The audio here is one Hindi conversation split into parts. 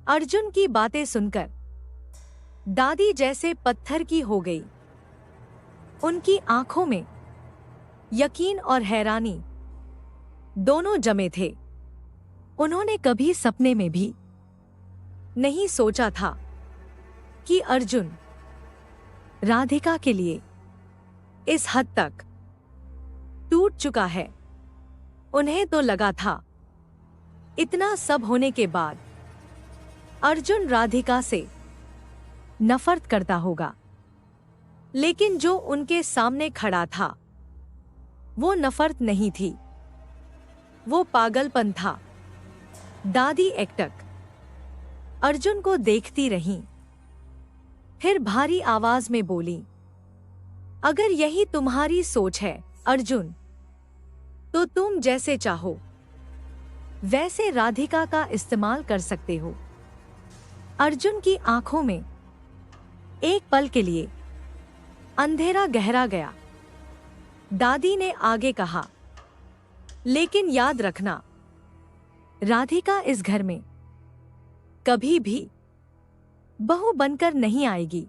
अर्जुन की बातें सुनकर दादी जैसे पत्थर की हो गई। उनकी आंखों में यकीन और हैरानी दोनों जमे थे। उन्होंने कभी सपने में भी नहीं सोचा था कि अर्जुन राधिका के लिए इस हद तक टूट चुका है। उन्हें तो लगा था इतना सब होने के बाद अर्जुन राधिका से नफरत करता होगा, लेकिन जो उनके सामने खड़ा था वो नफरत नहीं थी, वो पागलपन था। दादी एकटक अर्जुन को देखती रहीं, फिर भारी आवाज में बोली, अगर यही तुम्हारी सोच है अर्जुन, तो तुम जैसे चाहो वैसे राधिका का इस्तेमाल कर सकते हो। अर्जुन की आंखों में एक पल के लिए अंधेरा गहरा गया। दादी ने आगे कहा, लेकिन याद रखना, राधिका इस घर में कभी भी बहू बनकर नहीं आएगी।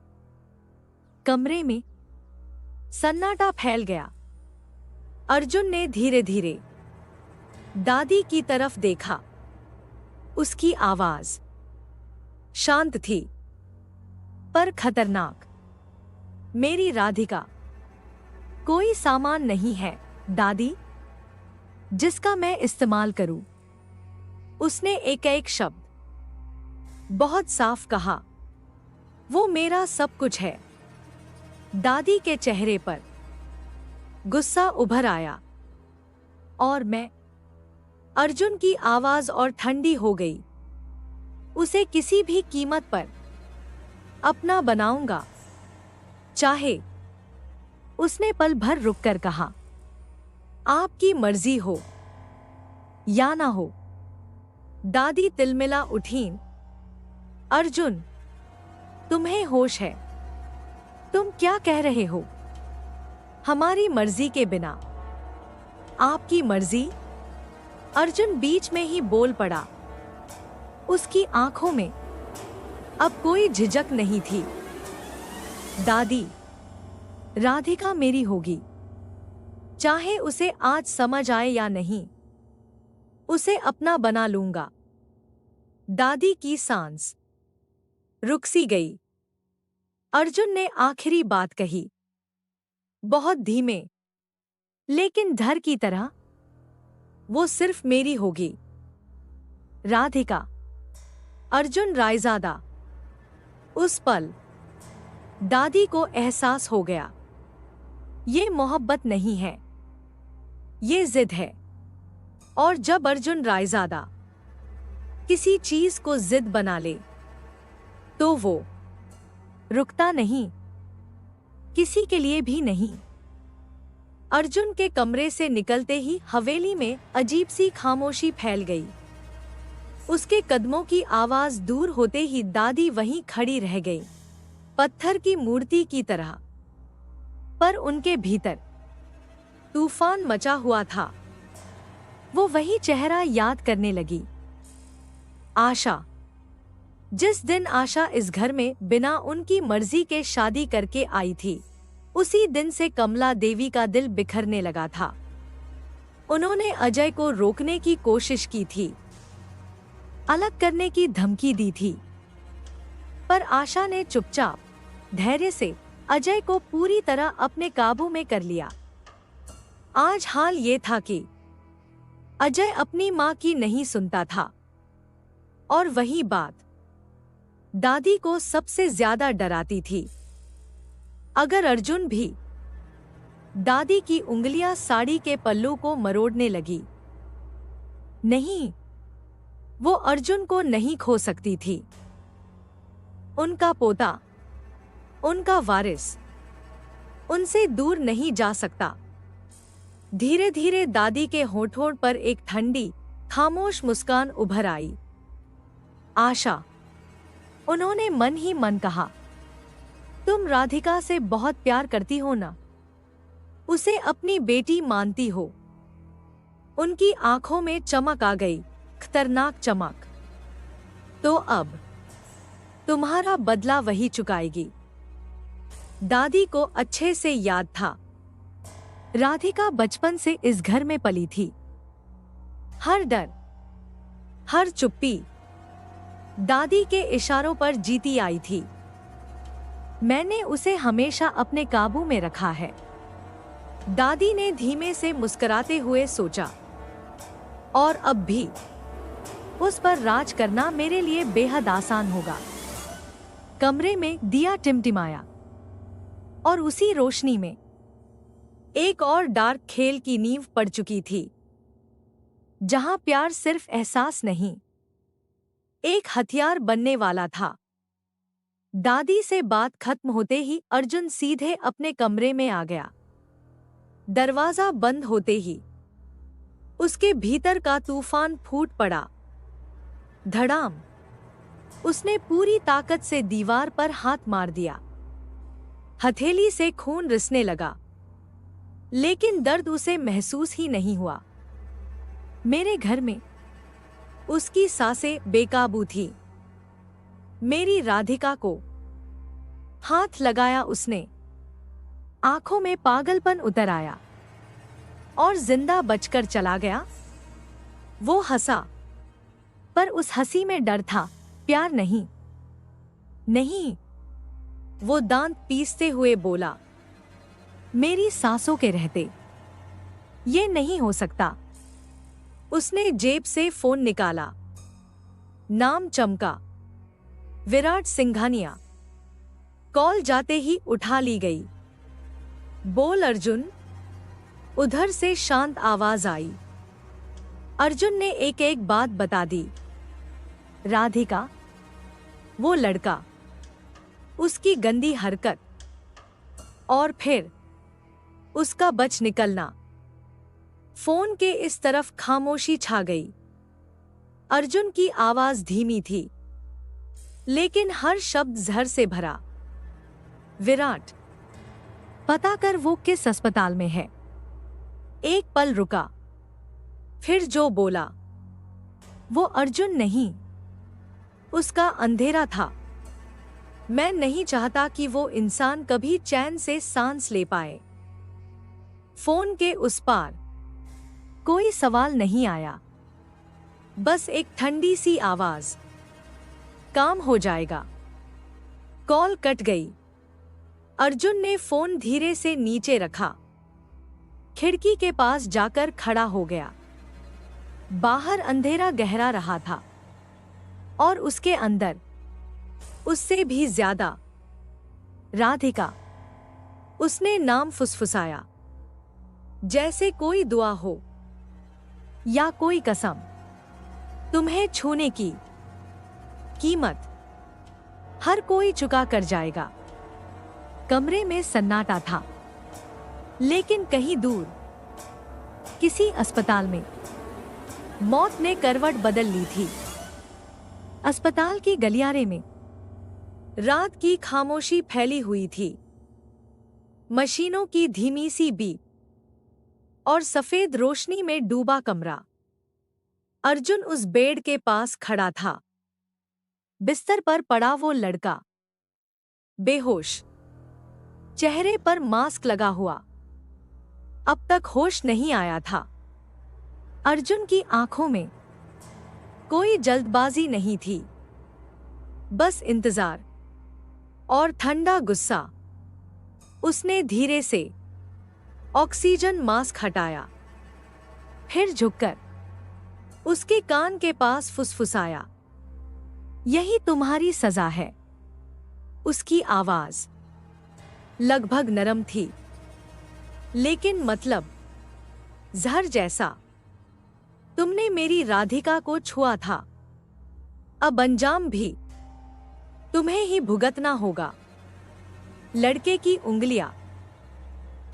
कमरे में सन्नाटा फैल गया। अर्जुन ने धीरे धीरे दादी की तरफ देखा। उसकी आवाज शांत थी पर खतरनाक। मेरी राधिका कोई सामान नहीं है दादी, जिसका मैं इस्तेमाल करूं। उसने एक एक शब्द बहुत साफ कहा। वो मेरा सब कुछ है। दादी के चेहरे पर गुस्सा उभर आया और मैं अर्जुन की आवाज और ठंडी हो गई। उसे किसी भी कीमत पर अपना बनाऊंगा, चाहे। उसने पल भर रुककर कहा, आपकी मर्जी हो या ना हो। दादी तिलमिला उठीं। अर्जुन, तुम्हें होश है? तुम क्या कह रहे हो? हमारी मर्जी के बिना आपकी मर्जी? अर्जुन बीच में ही बोल पड़ा। उसकी आंखों में अब कोई झिझक नहीं थी। दादी, राधिका मेरी होगी, चाहे उसे आज समझ आए या नहीं। उसे अपना बना लूंगा। दादी की सांस रुक सी गई। अर्जुन ने आखिरी बात कही, बहुत धीमे लेकिन धर की तरह, वो सिर्फ मेरी होगी। राधिका, अर्जुन रायजादा। उस पल दादी को एहसास हो गया, ये मोहब्बत नहीं है, ये जिद है। और जब अर्जुन रायजादा किसी चीज को जिद बना ले तो वो रुकता नहीं, किसी के लिए भी नहीं। अर्जुन के कमरे से निकलते ही हवेली में अजीब सी खामोशी फैल गई। उसके कदमों की आवाज दूर होते ही दादी वहीं खड़ी रह गई, पत्थर की मूर्ति की तरह। पर उनके भीतर तूफान मचा हुआ था। वो वही चेहरा याद करने लगी। आशा। जिस दिन आशा इस घर में बिना उनकी मर्जी के शादी करके आई थी, उसी दिन से कमला देवी का दिल बिखरने लगा था। उन्होंने अजय को रोकने की कोशिश की थी, अलग करने की धमकी दी थी, पर आशा ने चुपचाप धैर्य से अजय को पूरी तरह अपने काबू में कर लिया। आज हाल ये था कि अजय अपनी मां की नहीं सुनता था, और वही बात दादी को सबसे ज्यादा डराती थी। अगर अर्जुन भी दादी की उंगलियां साड़ी के पल्लू को मरोड़ने लगी, नहीं, वो अर्जुन को नहीं खो सकती थी। उनका पोता, उनका वारिस, उनसे दूर नहीं जा सकता। धीरे धीरे दादी के होठों पर एक ठंडी, खामोश मुस्कान उभर आई। आशा, उन्होंने मन ही मन कहा, तुम राधिका से बहुत प्यार करती हो ना? उसे अपनी बेटी मानती हो? उनकी आंखों में चमक आ गई, खतरनाक चमक। तो अब तुम्हारा बदला वही चुकाएगी। दादी को अच्छे से याद था, राधिका बचपन से इस घर में पली थी। हर डर, हर चुप्पी दादी के इशारों पर जीती आई थी। मैंने उसे हमेशा अपने काबू में रखा है। दादी ने धीमे से मुस्कुराते हुए सोचा, और अब भी उस पर राज करना मेरे लिए बेहद आसान होगा। कमरे में दिया टिमटिमाया और उसी रोशनी में एक और डार्क खेल की नींव पड़ चुकी थी, जहां प्यार सिर्फ एहसास नहीं, एक हथियार बनने वाला था। दादी से बात खत्म होते ही अर्जुन सीधे अपने कमरे में आ गया। दरवाजा बंद होते ही उसके भीतर का तूफान फूट पड़ा। धड़ाम, उसने पूरी ताकत से दीवार पर हाथ मार दिया। हथेली से खून रिसने लगा, लेकिन दर्द उसे महसूस ही नहीं हुआ। मेरे घर में उसकी सांसें बेकाबू थी। मेरी राधिका को हाथ लगाया उसने। आंखों में पागलपन उतर आया और जिंदा बचकर चला गया। वो हंसा, पर उस हंसी में डर था, प्यार नहीं। नहीं, वो दांत पीसते हुए बोला, मेरी सांसों के रहते ये नहीं हो सकता। उसने जेब से फोन निकाला। नाम चमका, विराट सिंघानिया। कॉल जाते ही उठा ली गई। बोल अर्जुन। उधर से शांत आवाज आई। अर्जुन ने एक एक बात बता दी। राधिका, वो लड़का, उसकी गंदी हरकत, और फिर उसका बच निकलना। फोन के इस तरफ खामोशी छा गई। अर्जुन की आवाज धीमी थी, लेकिन हर शब्द जहर से भरा। विराट, पता कर वो किस अस्पताल में है। एक पल रुका, फिर जो बोला वो अर्जुन नहीं, उसका अंधेरा था। मैं नहीं चाहता कि वो इंसान कभी चैन से सांस ले पाए। फोन के उस पार कोई सवाल नहीं आया, बस एक ठंडी सी आवाज, काम हो जाएगा। कॉल कट गई। अर्जुन ने फोन धीरे से नीचे रखा, खिड़की के पास जाकर खड़ा हो गया। बाहर अंधेरा गहरा रहा था और उसके अंदर उससे भी ज्यादा राधिका। उसने नाम फुसफुसाया, जैसे कोई दुआ हो या कोई कसम। तुम्हें छूने की कीमत हर कोई चुका कर जाएगा। कमरे में सन्नाटा था, लेकिन कहीं दूर किसी अस्पताल में मौत ने करवट बदल ली थी। अस्पताल की गलियारे में रात की खामोशी फैली हुई थी। मशीनों की धीमी सी बीप और सफेद रोशनी में डूबा कमरा। अर्जुन उस बेड के पास खड़ा था। बिस्तर पर पड़ा वो लड़का, बेहोश, चेहरे पर मास्क लगा हुआ, अब तक होश नहीं आया था। अर्जुन की आंखों में कोई जल्दबाजी नहीं थी, बस इंतजार और ठंडा गुस्सा। उसने धीरे से ऑक्सीजन मास्क हटाया, फिर झुककर उसके कान के पास फुसफुसाया, यही तुम्हारी सजा है। उसकी आवाज लगभग नरम थी, लेकिन मतलब जहर जैसा। तुमने मेरी राधिका को छुआ था, अब अंजाम भी तुम्हें ही भुगतना होगा। लड़के की उंगलियां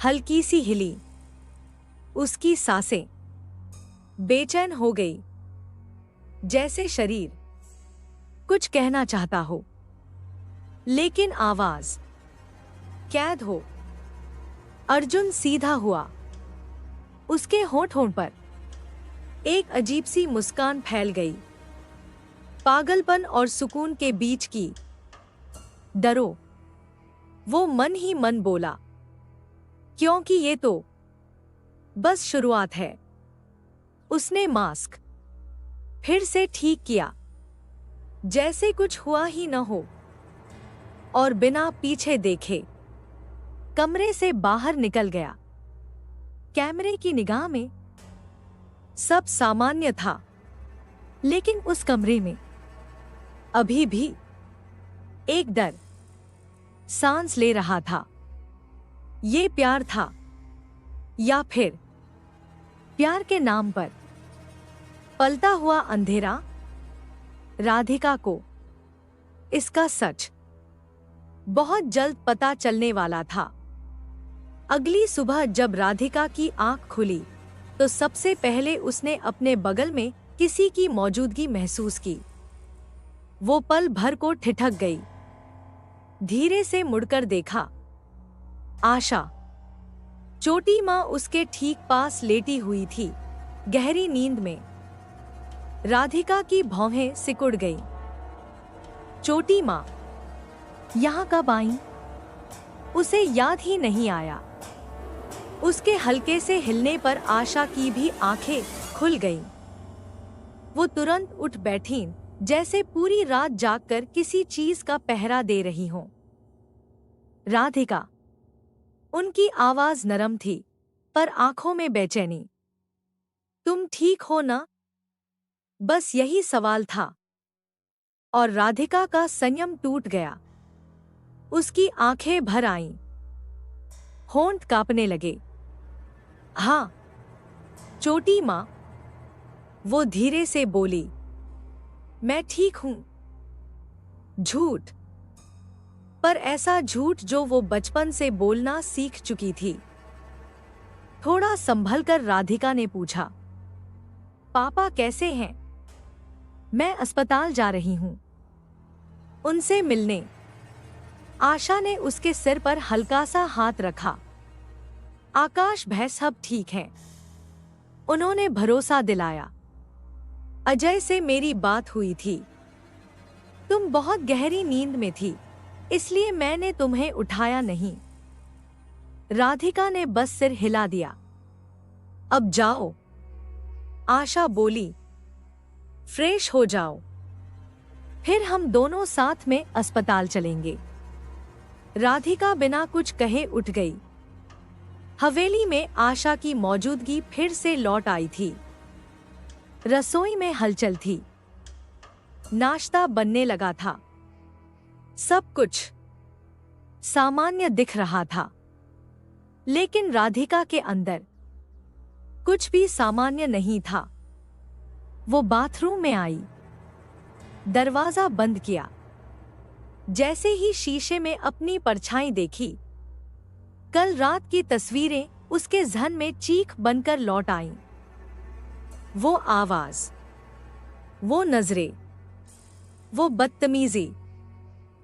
हल्की सी हिली, उसकी सांसें बेचैन हो गई, जैसे शरीर कुछ कहना चाहता हो, लेकिन आवाज कैद हो। अर्जुन सीधा हुआ। उसके होठों पर एक अजीब सी मुस्कान फैल गई, पागलपन और सुकून के बीच की। डरो, वो मन ही मन बोला, क्योंकि ये तो बस शुरुआत है। उसने मास्क फिर से ठीक किया, जैसे कुछ हुआ ही न हो, और बिना पीछे देखे कमरे से बाहर निकल गया। कैमरे की निगाह में सब सामान्य था, लेकिन उस कमरे में अभी भी एक डर सांस ले रहा था। ये प्यार था, या फिर प्यार के नाम पर पलता हुआ अंधेरा? राधिका को इसका सच बहुत जल्द पता चलने वाला था। अगली सुबह जब राधिका की आंख खुली, तो सबसे पहले उसने अपने बगल में किसी की मौजूदगी महसूस की। वो पल भर को ठिठक गई। धीरे से मुड़कर देखा, आशा चोटी माँ उसके ठीक पास लेटी हुई थी, गहरी नींद में। राधिका की भौहें सिकुड़ गईं। चोटी माँ यहाँ कब आई? उसे याद ही नहीं आया। उसके हल्के से हिलने पर आशा की भी आंखें खुल गईं। वो तुरंत उठ बैठीं, जैसे पूरी रात जागकर किसी चीज का पहरा दे रही हों। राधिका, उनकी आवाज नरम थी, पर आंखों में बेचैनी। तुम ठीक हो ना? बस यही सवाल था। और राधिका का संयम टूट गया। उसकी आंखें भर आईं, होंठ कांपने लगे। हाँ चोटी माँ, वो धीरे से बोली, मैं ठीक हूं। झूठ, पर ऐसा झूठ जो वो बचपन से बोलना सीख चुकी थी। थोड़ा संभलकर राधिका ने पूछा, पापा कैसे हैं? मैं अस्पताल जा रही हूं, उनसे मिलने। आशा ने उसके सिर पर हल्का सा हाथ रखा। आकाश भय सब ठीक है, उन्होंने भरोसा दिलाया। अजय से मेरी बात हुई थी। तुम बहुत गहरी नींद में थी, इसलिए मैंने तुम्हें उठाया नहीं। राधिका ने बस सिर हिला दिया। अब जाओ, आशा बोली, फ्रेश हो जाओ, फिर हम दोनों साथ में अस्पताल चलेंगे। राधिका बिना कुछ कहे उठ गई। हवेली में आशा की मौजूदगी फिर से लौट आई थी। रसोई में हलचल थी। नाश्ता बनने लगा था। सब कुछ सामान्य दिख रहा था, लेकिन राधिका के अंदर कुछ भी सामान्य नहीं था। वो बाथरूम में आई, दरवाजा बंद किया। जैसे ही शीशे में अपनी परछाई देखी, कल रात की तस्वीरें उसके जहन में चीख बनकर लौट आईं। वो आवाज, वो नजरें, वो बदतमीजी,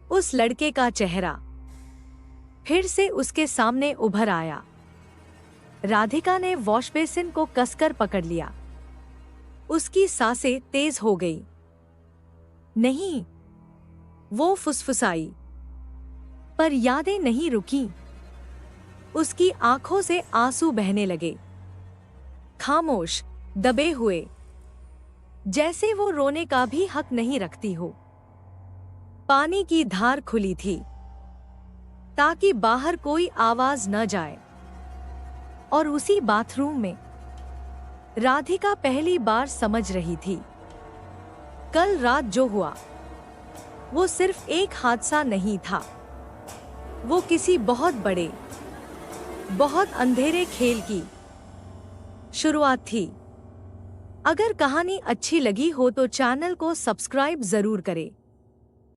उस लड़के का चेहरा फिर से उसके सामने उभर आया। राधिका ने वॉश बेसिन को कसकर पकड़ लिया। उसकी सांसें तेज हो गई। नहीं, वो फुसफुसाई, पर यादें नहीं रुकी। उसकी आंखों से आंसू बहने लगे, खामोश, दबे हुए, जैसे वो रोने का भी हक नहीं रखती हो। पानी की धार खुली थी, ताकि बाहर कोई आवाज न जाए। और उसी बाथरूम में राधिका पहली बार समझ रही थी, कल रात जो हुआ वो सिर्फ एक हादसा नहीं था। वो किसी बहुत बड़े, बहुत अंधेरे खेल की शुरुआत थी। अगर कहानी अच्छी लगी हो तो चैनल को सब्सक्राइब जरूर करें।